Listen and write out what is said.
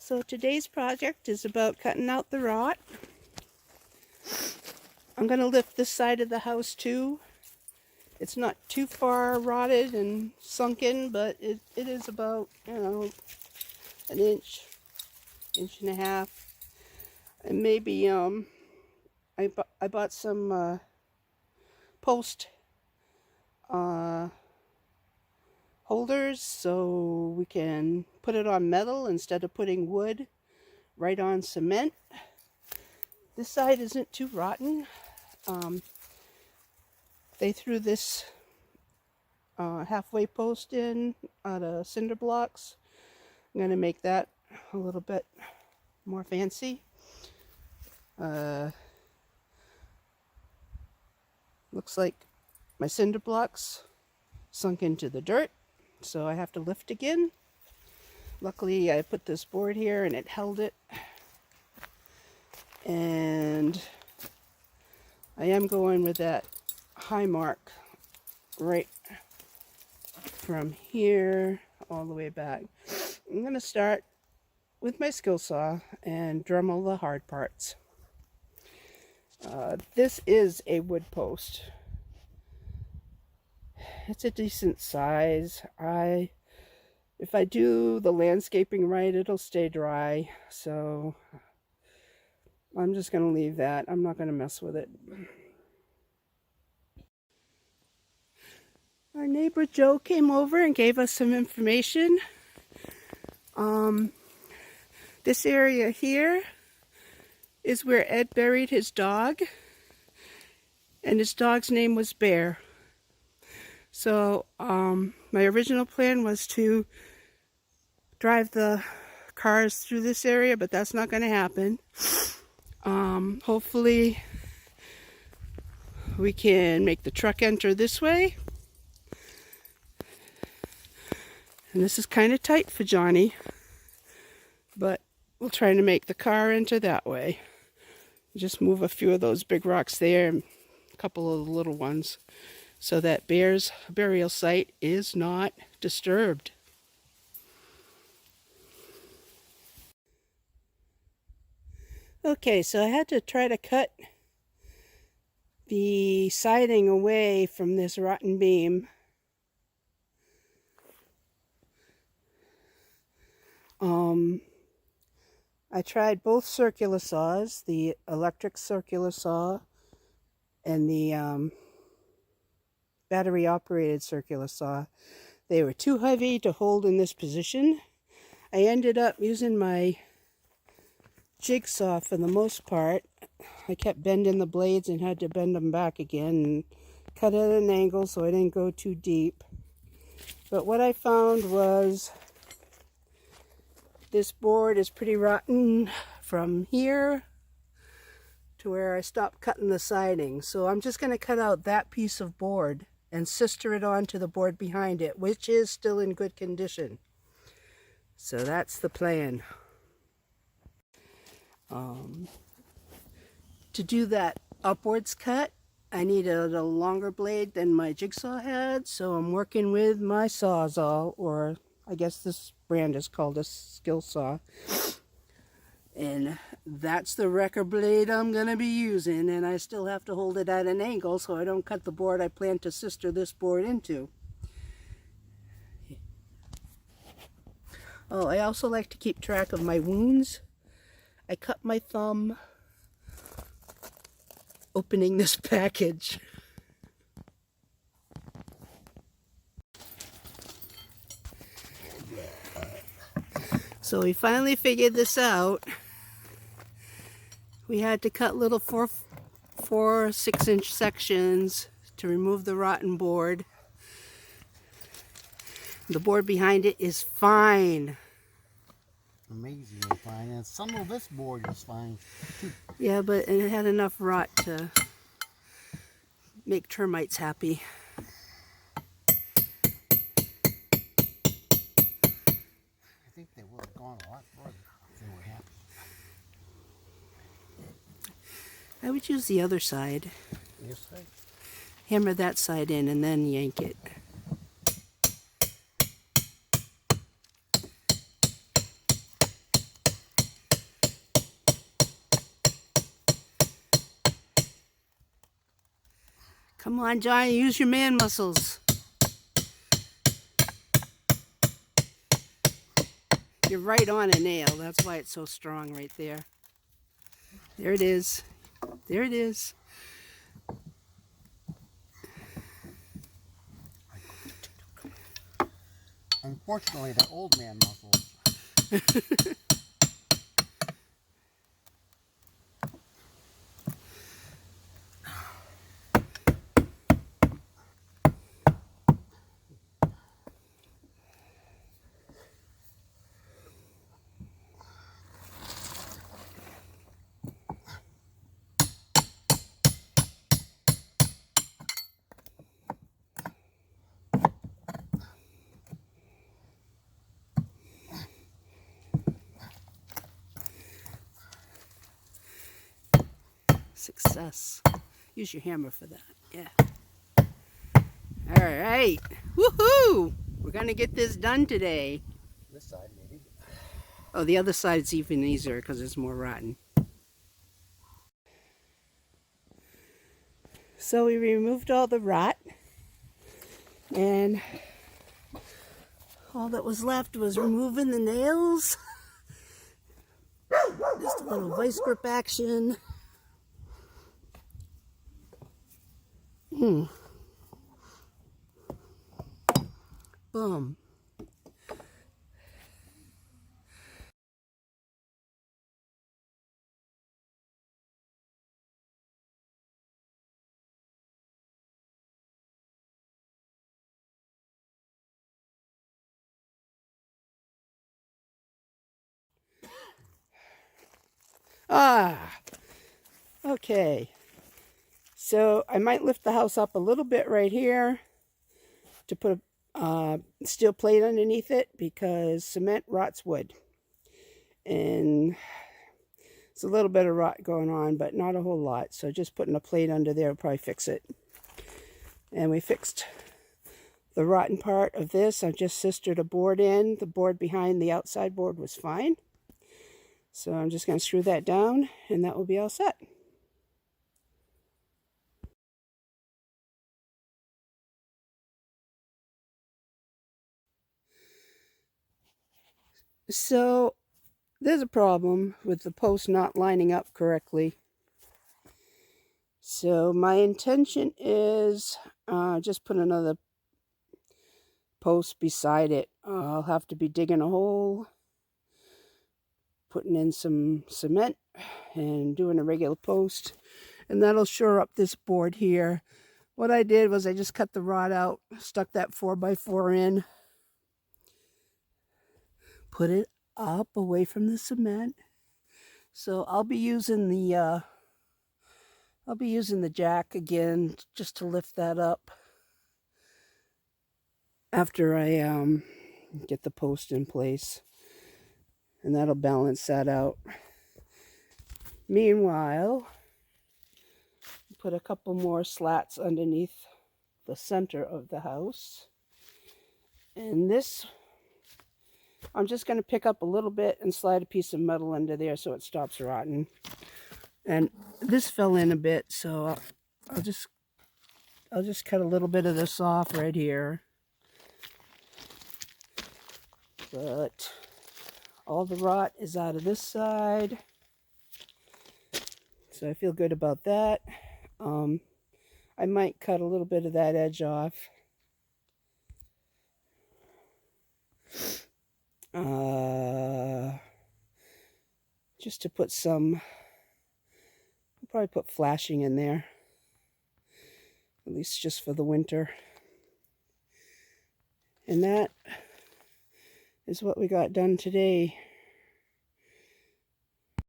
So today's project is about cutting out the rot. I'm going to lift this side of the house too. It's not too far rotted and sunken, but it is about, an inch and a half. And maybe I bought some post holders so we can put it on metal instead of putting wood right on cement. This side isn't too rotten. They threw this halfway post in out of cinder blocks. I'm going to make that a little bit more fancy. Looks like my cinder blocks sunk into the dirt, so I have to lift again. Luckily I put this board here and it held it. And I am going with that high mark right from here all the way back. I'm going to start with my skill saw and Dremel the hard parts. This is a wood post. It's a decent size. If I do the landscaping right, it'll stay dry, so I'm just going to leave that. I'm not going to mess with it. Our neighbor Joe came over and gave us some information. This area here is where Ed buried his dog, and his dog's name was Bear. So my original plan was to drive the cars through this area, but that's not going to happen. Hopefully we can make the truck enter this way. And this is kind of tight for Johnny, but we'll try to make the car enter that way. Just move a few of those big rocks there and a couple of the little ones so that Bear's burial site is not disturbed. Okay, so I had to try to cut the siding away from this rotten beam. I tried both circular saws, the electric circular saw and the battery operated circular saw. They were too heavy to hold in this position. I ended up using my jigsaw for the most part. I kept bending the blades and had to bend them back again and cut at an angle so I didn't go too deep. But what I found was this board is pretty rotten from here to where I stopped cutting the siding. So I'm just going to cut out that piece of board and sister it onto the board behind it, which is still in good condition. So that's the plan. To do that upwards cut, I needed a longer blade than my jigsaw had, so I'm working with my Sawzall, or I guess this brand is called a skill saw. And that's the wrecker blade I'm going to be using, and I still have to hold it at an angle so I don't cut the board I plan to sister this board into. Oh, I also like to keep track of my wounds. I cut my thumb opening this package. So we finally figured this out. We had to cut little 4 6-inch sections to remove the rotten board. The board behind it is fine. Amazingly fine, and some of this board is fine too. Yeah, but it had enough rot to make termites happy. I think they would have gone a lot further if they were happy. I would use the other side. Yes, sir. Hammer that side in and then yank it. Come on, Johnny, use your man muscles. You're right on a nail. That's why it's so strong right there. There it is. There it is. Unfortunately, the old man muscles. Success. Use your hammer for that. Yeah. All right. Woohoo! We're going to get this done today. This side, maybe. Oh, the other side's even easier because it's more rotten. So we removed all the rot, and all that was left was removing the nails. Just a little vice grip action. Boom. Ah, okay. So I might lift the house up a little bit right here to put a steel plate underneath it because cement rots wood. And it's a little bit of rot going on, but not a whole lot. So just putting a plate under there will probably fix it. And we fixed the rotten part of this. I just sistered a board in. The board behind the outside board was fine. So I'm just going to screw that down, and that will be all set. So there's a problem with the post not lining up correctly. So my intention is just put another post beside it. I'll have to be digging a hole, putting in some cement, and doing a regular post. And that'll shore up this board here. What I did was I just cut the rod out, stuck that 4x4 in, put it up away from the cement. So I'll be using the jack again just to lift that up after I get the post in place, and that'll balance that out. Meanwhile, put a couple more slats underneath the center of the house. And this, I'm just going to pick up a little bit and slide a piece of metal under there so it stops rotting. And this fell in a bit, so I'll just cut a little bit of this off right here. But all the rot is out of this side, so I feel good about that. I might cut a little bit of that edge off. Just to put some, I'll probably put flashing in there, at least just for the winter. And that is what we got done today.